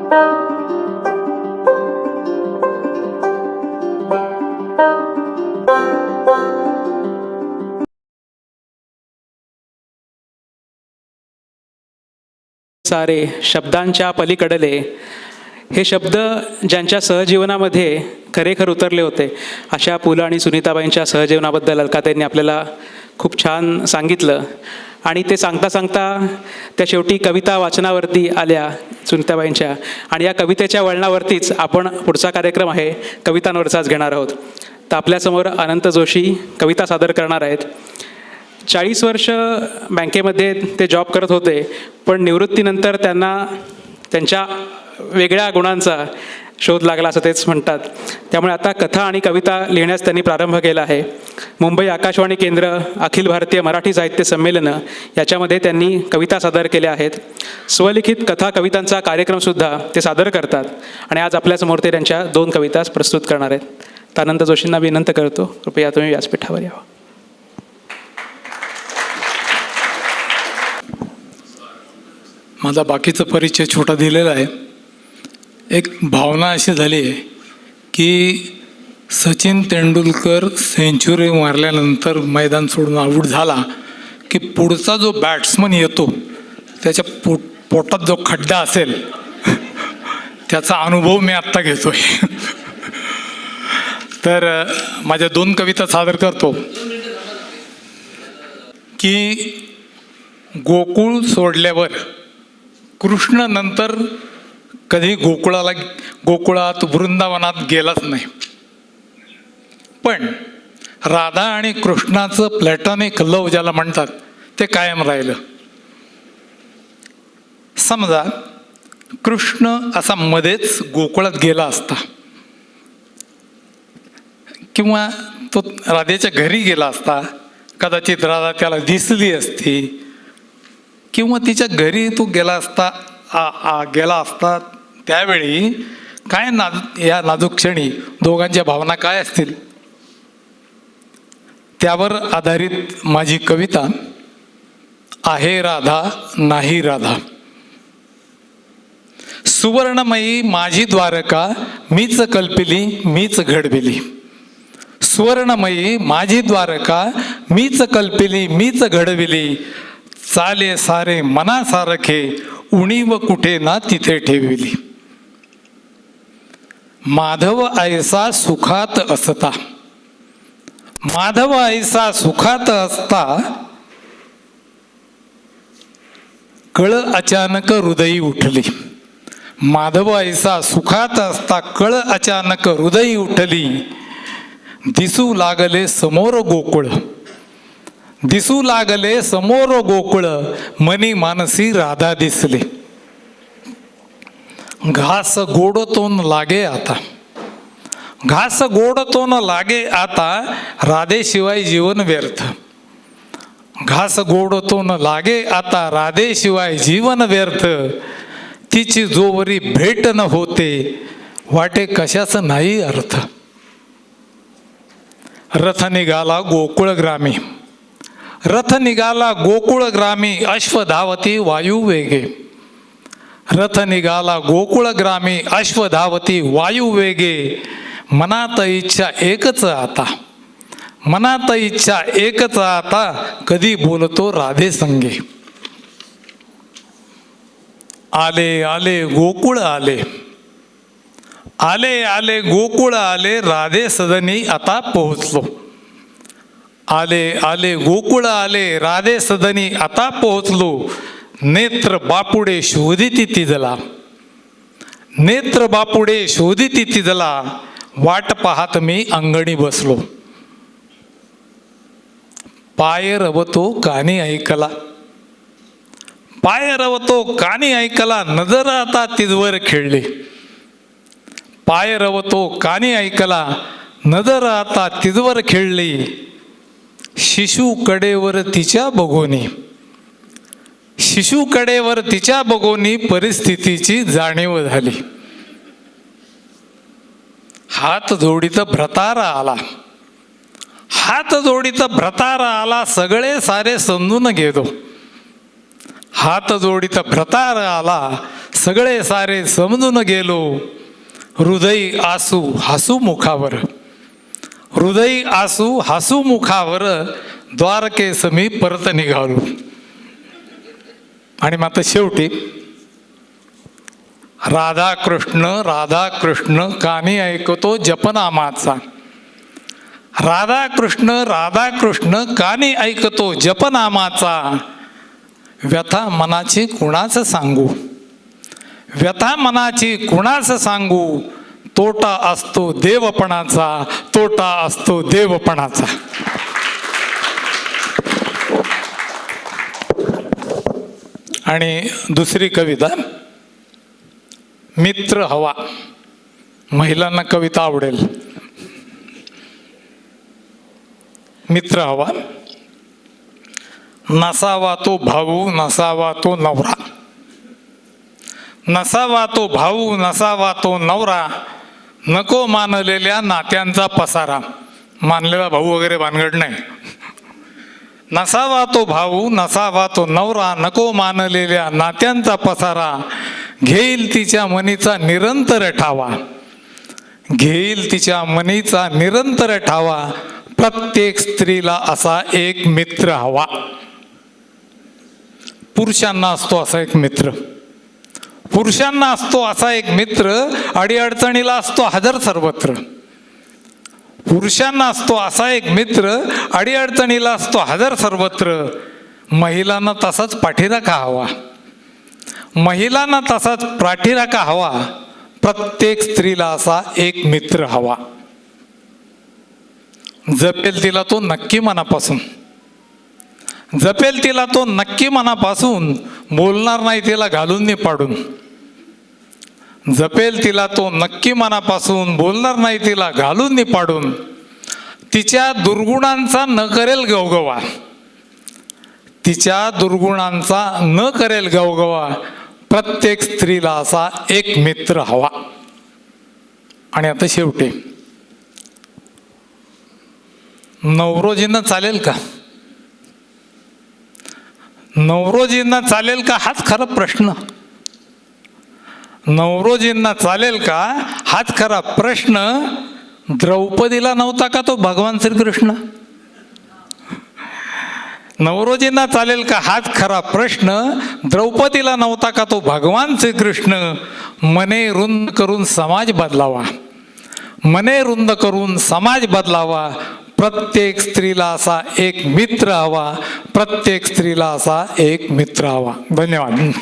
सारे शब्दांच्या पलीकडले हे शब्द ज्यांच्या सहजीवनामध्ये खरेखर उतरले होते, अशा पु ल आणि सुनीताबाईंच्या सहजीवनाबद्दल अलकाताईंनी आपल्याला खूप छान सांगितलं. आणि ते सांगता सांगता त्या शेवटी कविता वाचनावरती आल्या सुनीताबाईंच्या. आणि या कवितेच्या वळणावरतीच आपण पुढचा कार्यक्रम आहे कवितांवरचाच घेणार आहोत. तर आपल्यासमोर अनंत जोशी कविता सादर करणार आहेत. 40 वर्ष बँकेमध्ये ते जॉब करत होते, पण निवृत्तीनंतर त्यांना त्यांच्या वेगळ्या गुणांचा शोध लागला असं तेच म्हणतात. त्यामुळे आता कथा आणि कविता लिहिण्यास त्यांनी प्रारंभ केला आहे. मुंबई आकाशवाणी केंद्र, अखिल भारतीय मराठी साहित्य संमेलनं याच्यामध्ये त्यांनी कविता सादर केल्या आहेत. स्वलिखित कथा कवितांचा कार्यक्रमसुद्धा ते सादर करतात. आणि आज आपल्यासमोर ते त्यांच्या 2 कविता प्रस्तुत करणार आहेत. तर अनंत जोशींना विनंती करतो, कृपया तुम्ही व्यासपीठावर यावं. माझा बाकीचा परिचय छोटा दिलेला आहे. एक भावना अशी झाली आहे की सचिन तेंडुलकर सेंचुरी मारल्यानंतर मैदान सोडून आऊट झाला की पुढचा जो बॅट्समन येतो त्याच्या पोटात जो खड्डा असेल त्याचा अनुभव मी आत्ता घेतोय. तर माझ्या 2 कविता सादर करतो की गोकुळ सोडल्यावर कृष्ण नंतर कधी गोकुळात वृंदावनात गेलाच नाही. पण राधा आणि कृष्णाचं प्लॅटॉनिक लव ज्याला म्हणतात ते कायम राहिलं. समजा कृष्ण असा मध्येच गोकुळात गेला असता किंवा तो राधेच्या घरी गेला असता, कदाचित राधा त्याला दिसली असती किंवा तिच्या घरी तो गेला असता त्यावेळी काय या नाजूक क्षणी दोघांच्या भावना काय असतील त्यावर आधारित माझी कविता आहे राधा नाही राधा. सुवर्णमयी माझी द्वारका मीच कल्पिली मीच घडविली. सुवर्णमयी माझी द्वारका मीच कल्पिली मीच घडविली. चाले सारे मनासारखे उणीव कुठे ना तिथे ठेविली. माधव ऐसा सुखात असता, माधव ऐसा सुखात असता, कळ अचानक हृदयी उठली. माधव ऐसा सुखात असता कळ अचानक हृदयी उठली. दिसू लागले समोर गोकुळ, दिसू लागले समोर गोकुळ, मनी मानसी राधा दिसली. घास गोडतोन लागे आता, घास गोडतोन लागे आता, राधेशिवाय जीवन व्यर्थ. घास गोडतोन लागे आता, राधेशिवाय जीवन व्यर्थ. तिची जोवरी भेट न होते, वाटे कशाच नाही अर्थ. रथ निघाला गोकुळ ग्रामी, रथ निघाला गोकुळ ग्रामी, अश्व धावती वायू वेगे. रथ निघाला गोकुळ ग्रामी, अश्व धावती वायू वेगे. मनात इच्छा एकच आता, मनात इच्छा एकच आता, कधी बोलतो राधे संगे. आले आले गोकुळ आले, आले आले गोकुळ आले, राधे सदनी आता पोहोचलो. आले आले गोकुळ आले, राधे सदनी आता पोहोचलो. नेत्र बापुडे शोधिती तिजला, नेत्र बापुडे शोधिती तिजला, वाट पाहत मी अंगणी बसलो. पाय रवतो कानी ऐकला, पाय रवतो कानी ऐकला, नजर आता तिजवर खेळली. पाय रवतो कानी ऐकला, नजर आता तिजवर खेळली. शिशु कडेवर तिच्या बघोनी, शिशु कडेवर तिच्या बघोनी, परिस्थितीची जाणीव झाली. हात जोडीत भ्रतार आला, हात जोडीत भ्रतार आला, सगळे सारे समजून घेतो. हात जोडीत भ्रतार आला, सगळे सारे समजून गेलो, हृदय आसू हसू मुखावर, हृदय आसू हसू मुखावर, द्वारके समी परत निघालो. आणि मग आता शेवटी राधा कृष्ण कानी ऐकतो जपनामाचा, राधा कृष्ण कानी ऐकतो जपनामाचा, व्यथा मनाची कुणाच सांगू, व्यथा मनाची कुणाच सांगू, तोटा असतो देवपणाचा, तोटा असतो देवपणाचा. आणि दुसरी कविता, मित्र हवा. महिलांना कविता आवडेल. मित्र हवा. नसावा तो भाऊ, नसावा तो नवरा, नसावा तो भाऊ, नसावा तो नवरा, नको मानलेल्या नात्यांचा पसारा. मानलेला भाऊ वगैरे भानगड नाही. नसावा तो भाऊ, नसावा तो नवरा, नको मानलेल्या नात्यांचा पसारा, घेईल तिच्या मनीचा निरंतर ठावा, घेईल तिच्या मनीचा निरंतर ठावा, प्रत्येक स्त्रीला असा एक मित्र हवा. पुरुषांना असतो असा एक मित्र, पुरुषांना असतो असा एक मित्र, अडीअडचणीला असतो हजर सर्वत्र. पुरुषांना असतो असा एक मित्र, अडीअडचणीला असतो हजर सर्वत्र. महिलांना तसाच पाठीराखा हवा, महिलांना तसाच पाठीराखा हवा, प्रत्येक स्त्रीला असा एक मित्र हवा. जपेल तिला तो नक्की मनापासून, जपेल तिला तो नक्की मनापासून, बोलणार नाही तिला घालून नाही पाडून. जपेल तिला तो नक्की मनापासून, बोलणार नाही तिला घालून नाही पाडून. तिच्या दुर्गुणांचा न करेल गवगवा, तिच्या दुर्गुणांचा न करेल गवगवा, प्रत्येक स्त्रीला असा एक मित्र हवा. आणि आता शेवटी नवरोजींना चालेल का, नवरोजींना चालेल का हाच खरा प्रश्न. नवरोजींना चालेल का हाच खरा प्रश्न. द्रौपदीला नव्हता का तो भगवान श्रीकृष्ण. नवरोजींना चालेल का हाच खरा प्रश्न. द्रौपदीला नव्हता का तो भगवान श्रीकृष्ण. मने रुंद करून समाज बदलावा, मने रुंद करून समाज बदलावा, प्रत्येक स्त्रीला असा एक मित्र हवा, प्रत्येक स्त्रीला असा एक मित्र हवा. धन्यवाद.